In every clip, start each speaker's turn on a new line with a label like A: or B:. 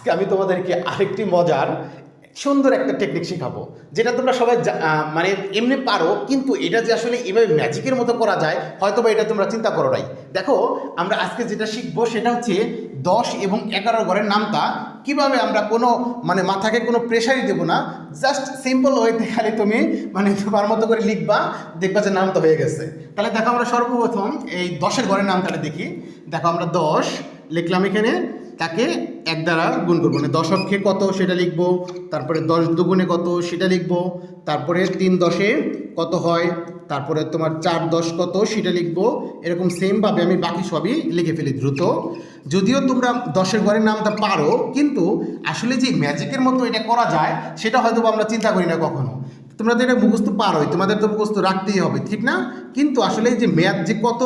A: আজকে আমি তোমাদেরকে আরেকটি মজার সুন্দর একটা টেকনিক শেখাবো, যেটা তোমরা সবাই মানে এমনি পারো, কিন্তু এটা যে আসলে এভাবে ম্যাজিকের মতো করা যায় হয়তো বা এটা তোমরা চিন্তা করো নাই। দেখো, আমরা আজকে যেটা শিখবো সেটা হচ্ছে 10 এবং 11 ঘরের নামটা কিভাবে আমরা কোনো মানে মাথাকে কোনো প্রেশারই দেবো না, জাস্ট সিম্পল ওয়েতে খালি তুমি মানে তোমার মতো করে লিখবা, দেখবা যে নামটা হয়ে গেছে। তাহলে দেখো, আমরা সর্বপ্রথম এই 10-এর ঘরের নামটা দেখি। দেখো, আমরা 10 লিখলাম, এখানে তাকে 1 দ্বারা গুণ করবো, মানে 10 অক্ষে কত সেটা লিখবো, তারপরে 10 দুগুণে কত সেটা লিখবো, তারপরে 3 10-এ কত হয়, তারপরে তোমার 4 10 কত সেটা লিখবো। এরকম সেমভাবে আমি বাকি সবই লিখে ফেলি দ্রুত। যদিও তোমরা 10-এর ঘরের নামটা পারো, কিন্তু আসলে যে ম্যাজিকের মতো এটা করা যায় সেটা হয়তো আমরা চিন্তা করি না কখনো। তোমরা তো এটা মুখস্থ পারোই, তোমাদের তো মুখস্থ রাখতেই হবে, ঠিক না? কিন্তু আসলে এই যে ম্যাথ যে কত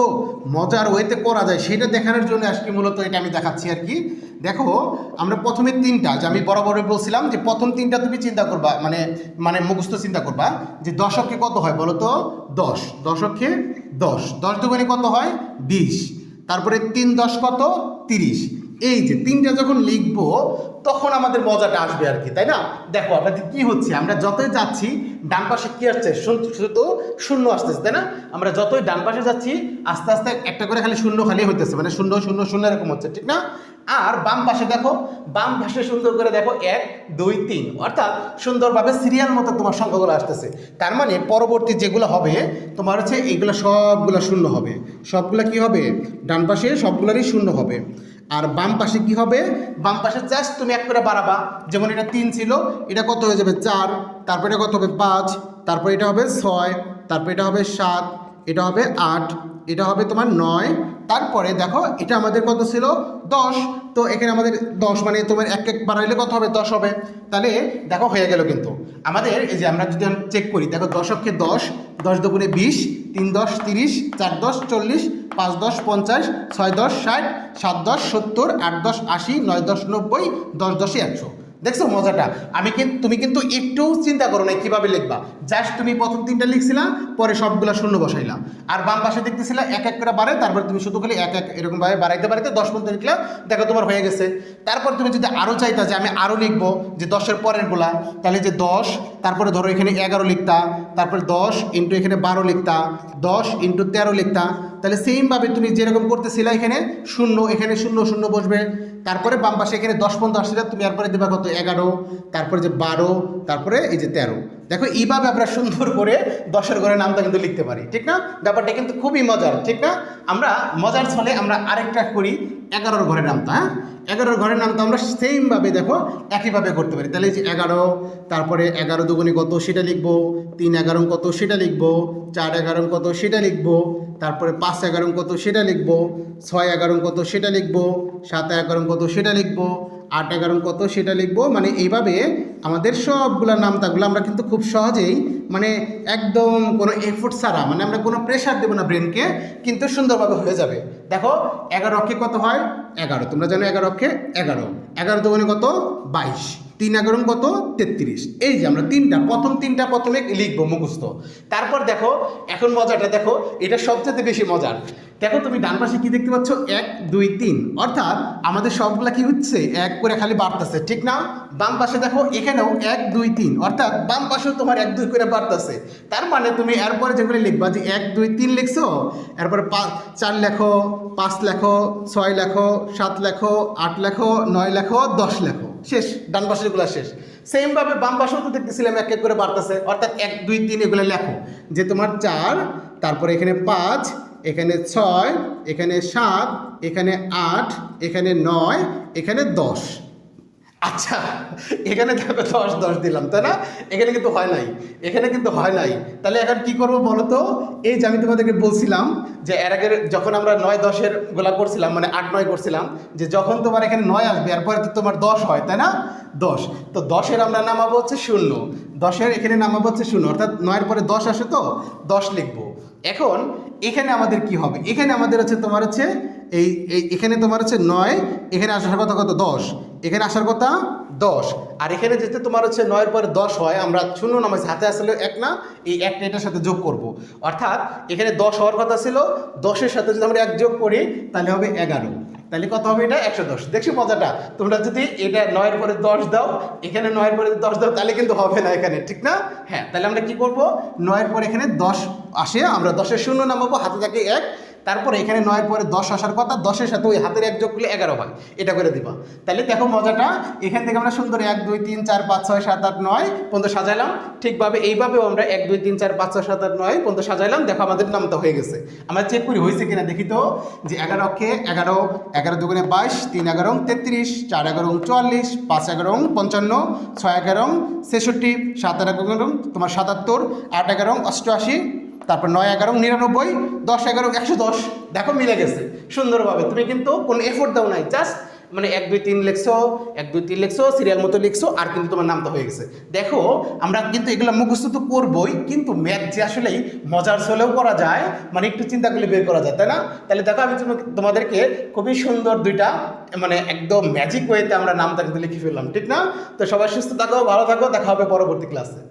A: মজার ওয়েতে করা যায় সেটা দেখানোর জন্য আজকে মূলত এটা আমি দেখাচ্ছি আর কি। দেখো, আমরা প্রথমে 3টা, যে আমি বরাবরই বলছিলাম যে প্রথম 3টা তুমি চিন্তা করবা, মানে মানে মুখস্থ চিন্তা করবা যে 10 অক্ষে কত হয় বলো তো? 10 10 অক্ষে 10 10 দুগুণে কত হয়? 20। তারপরে 3 10 কত? 30। এই যে 3টা যখন লিখবো তখন আমাদের মজাটা আসবে আর কি, তাই না? দেখো আপনাদের কি হচ্ছে, আমরা যতই যাচ্ছি ডান পাশে কি আসছে? শুধু শূন্য আসতেছে, তাই না? আমরা যতই ডান পাশে যাচ্ছি আস্তে আস্তে একটা করে খালি শূন্য খালি হইতেছে, মানে 0 0 0 এরকম হচ্ছে, ঠিক না? আর বাম পাশে দেখো, বাম পাশে সুন্দর করে দেখো 1 2 3, অর্থাৎ সুন্দরভাবে সিরিয়াল মতো তোমার সংখ্যাগুলো আসতেছে। তার মানে পরবর্তী যেগুলো হবে তোমার হচ্ছে এইগুলো সবগুলো শূন্য হবে, সবগুলো কি হবে? ডান পাশে সবগুলোরই শূন্য হবে। আর বাম পাশে কি হবে? বাম পাশে জাস্ট তুমি এক করে বাড়াবা, যেমন এটা 3 ছিল, এটা কত হয়ে যাবে? 4, তারপরে এটা কত হবে? 5, তারপর এটা হবে 6, তারপর এটা হবে 7, এটা হবে 8, এটা হবে তোমার 9, তারপরে দেখো এটা আমাদের কত ছিল? 10। তো এখানে আমাদের 10 মানে তোমার এক এক বাড়াইলে কত হবে? 10 হবে। তাহলে দেখো হয়ে গেল। কিন্তু আমাদের এই যে আমরা যদি চেক করি, দেখো 10 অক্ষে 10, 10 দুগুণে 20, 3 10 30, 4 10 40, 5 10 50, 6 10 60, 7 10 70, 8 10 80, 9 10 90, 10 10 100। দেখছো মজাটা? তুমি কিন্তু একটু চিন্তা করো না কীভাবে লিখবা, জাস্ট তুমি প্রথম 3টা লিখছিলা, পরে সবগুলা শূন্য বসাইলাম। আর বাম পাশে দেখতেছিলা এক এক করে বাড়ে, তারপরে তুমি শুধু খালি এক এক এরকমভাবে বাড়াইতে বাড়াইতে 10 পর্যন্ত লিখলা, দেখো তোমার হয়ে গেছে। তারপর তুমি যদি আরও চাইতা যে আমি আরও লিখবো, যে 10-এর পরেরগুলা, তাহলে যে 10, তারপরে ধরো এখানে 11 লিখতা, তারপরে 10 ইন্টু এখানে 12 লিখতা, 10 ইন্টু 13 লিখতা। তাহলে সেমভাবে তুমি যেরকম করতেছিলা, এখানে শূন্য, এখানে শূন্য শূন্য বসবে। তারপরে বাম পাশে এখানে 10 পর্যন্ত আসলে তুমি এরপরে দেবা কত? 11, তারপরে যে 12, তারপরে এই যে 13। দেখো এইভাবে আমরা সুন্দর করে 10-এর ঘরের নামটা কিন্তু লিখতে পারি, ঠিক না? ব্যাপারটা কিন্তু খুবই মজার, ঠিক না? আমরা মজার ছলে আমরা আরেকটা করি 11-এর ঘরের নামটা। হ্যাঁ, 11-এর ঘরের নামটা আমরা সেমভাবে দেখো একইভাবে করতে পারি। তাহলে এই যে 11, তারপরে 11 দুগুণে কত সেটা লিখবো, 3 11 কত সেটা লিখবো, 4 11 কত সেটা লিখবো, তারপরে 5 11 কত সেটা লিখবো, 6 11 কত সেটা লিখবো, 7 11 কত সেটা লিখবো, 8 11 কত সেটা লিখবো। মানে এইভাবে আমাদের সবগুলো নামতাগুলো আমরা কিন্তু খুব সহজেই, মানে একদম কোনো এফোর্ট ছাড়া, মানে আমরা কোনো প্রেশার দেবো না ব্রেনকে, কিন্তু সুন্দরভাবে হয়ে যাবে। দেখো 11 অক্ষে কত হয়? 11, তোমরা জানো 11 অক্ষে 11, 11 দুগুণে কত? 22, 3 11 কত? 33। এই যে আমরা প্রথম তিনটা প্রথমে লিখবো মুখস্থ। তারপর দেখো এখন মজাটা দেখো, এটা সবচেয়ে বেশি মজার। দেখো তুমি ডান পাশে কি দেখতে পাচ্ছ? 1 2 3, অর্থাৎ আমাদের সবগুলা কি হচ্ছে? এক করে খালি বাড়তেছে, ঠিক না? বাম পাশে দেখো এখানেও 1 2 3, অর্থাৎ বাম পাশেও তোমার 1 2 করে বাড়তেছে। তার মানে তুমি এরপরে যেগুলো লিখবা, যে 1 2 3 লিখছো, এরপরে 4 লেখো, 5 লেখো, 6 লেখো, 7 লেখো, 8 লেখো, 9 লেখো, 10 লেখো, শেষ। ডান পাশেরগুলো শেষ। সেমভাবে বাম পাশেও তো দেখতেছিলাম এক এক করে বাড়তেছে, অর্থাৎ 1 2 3 এগুলো লেখো, যে তোমার 4, তারপরে এখানে 5, এখানে 6, এখানে 7, এখানে 8, এখানে 9, এখানে 10। আচ্ছা, এখানে দেখো 10 10 দিলাম, তাই না? এখানে কিন্তু হয় নাই, এখানে কিন্তু হয় নাই। তাহলে এখন কি করবো বলো তো? এই যে আমি তোমাদেরকে বলছিলাম যে এর আগে যখন আমরা 9 10-এর গোলা করছিলাম, মানে 8 9 করছিলাম, যে যখন তোমার এখানে 9 আসবে এরপরে তো তোমার 10 হয়, তাই না? 10, তো 10-এর আমরা নামাবো হচ্ছে 0, 10-এর এখানে নামাবো হচ্ছে 0, অর্থাৎ 9-এর পরে 10 আসে, তো 10 লিখবো। এখন এখানে আমাদের কি হবে? এখানে আমাদের হচ্ছে তোমার হচ্ছে এখানে তোমার হচ্ছে 9, এখানে আসার কথা কত? 10, এখানে আসার কথা 10। আর এখানে যেতে তোমার হচ্ছে 9-এর পরে 10 হয়, আমরা 0 নামাইছি, হাতে আসলে 1 না, এই 1টা এটার সাথে যোগ করব, অর্থাৎ এখানে 10 হওয়ার কথা ছিল, 10-এর সাথে যদি আমরা 1 যোগ করি তাহলে হবে 11। তাহলে কত হবে এটা 110। দেখছো মজাটা? তোমরা যদি এটা 9-এর পরে 10 দাও, এখানে 9-এর পরে 10 দাও, তাহলে কিন্তু হবে না এখানে, ঠিক না? হ্যাঁ, তাহলে আমরা কি করব, 9-এর পরে এখানে 10 আসে, আমরা 10-এর শূন্য নামাবো, হাতে থাকে 1, তারপরে এখানে 9-এর পরে 10 আসার কথা, 10-এর সাথে ওই হাতের 1 যোগ করলে 11 হয়, এটা করে দিবা। তাহলে দেখো মজাটা, এখান থেকে আমরা সুন্দর 1 2 3 4 5 6 7 8 9 পর্যন্ত সাজাইলাম। ঠিকভাবে এইভাবেও আমরা 1 2 3 4 5 6 7 8 9 পর্যন্ত সাজাইলাম। দেখো আমাদের নামটা হয়ে গেছে। আমরা চেক করি হয়েছে কিনা, দেখি তো যে 11 অক্ষে 11, 11 দুগুণে 22, 3 11 33, 4 11 44, 5 11 55, 6 11 66, 7 11 তোমার 77, 8 11 88, তারপর 9 11 99, 10 11 110। দেখো মিলে গেছে সুন্দরভাবে। তুমি কিন্তু কোনো এফোর্ট দাও নাই, জাস্ট মানে 1 2 3 লিখছো, 1 2 3 লিখছো, সিরিয়াল মতো লিখছো, আর কিন্তু তোমার নামটা হয়ে গেছে। দেখো আমরা কিন্তু এগুলো মুখস্থ তো করবোই, কিন্তু ম্যাথ যে আসলেই মজার ছলেও করা যায়, মানে একটু চিন্তা করলে বের করা যায়, তাই না? তাহলে দেখো আমি তোমাদেরকে খুবই সুন্দর দুইটা মানে একদম ম্যাজিক ওয়েতে আমরা নামটা কিন্তু লিখে ফেললাম, ঠিক না? তো সবাই সুস্থ থাকো, ভালো থাকো, দেখা হবে পরবর্তী ক্লাসে।